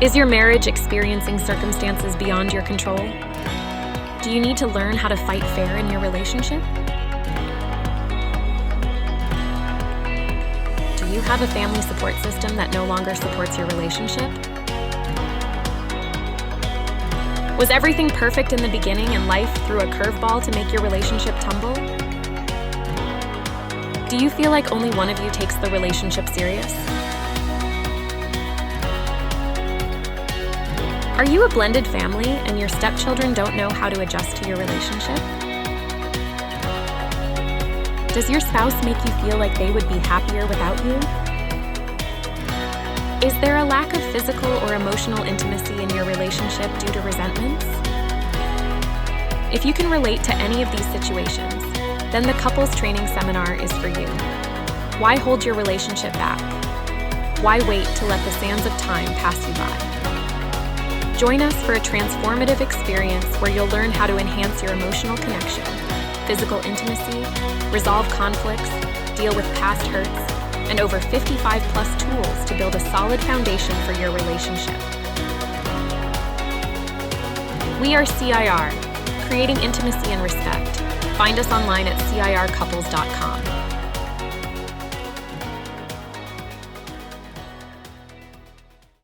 Is your marriage experiencing circumstances beyond your control? Do you need to learn how to fight fair in your relationship? Do you have a family support system that no longer supports your relationship? Was everything perfect in the beginning and life threw a curveball to make your relationship tumble? Do you feel like only one of you takes the relationship serious? Are you a blended family and your stepchildren don't know how to adjust to your relationship? Does your spouse make you feel like they would be happier without you? Is there a lack of physical or emotional intimacy in your relationship due to resentments? If you can relate to any of these situations, then the Couples Training Seminar is for you. Why hold your relationship back? Why wait to let the sands of time pass you by? Join us for a transformative experience where you'll learn how to enhance your emotional connection, physical intimacy, resolve conflicts, deal with past hurts, and over 55 plus tools to build a solid foundation for your relationship. We are CIR, creating intimacy and respect. Find us online at circouples.com.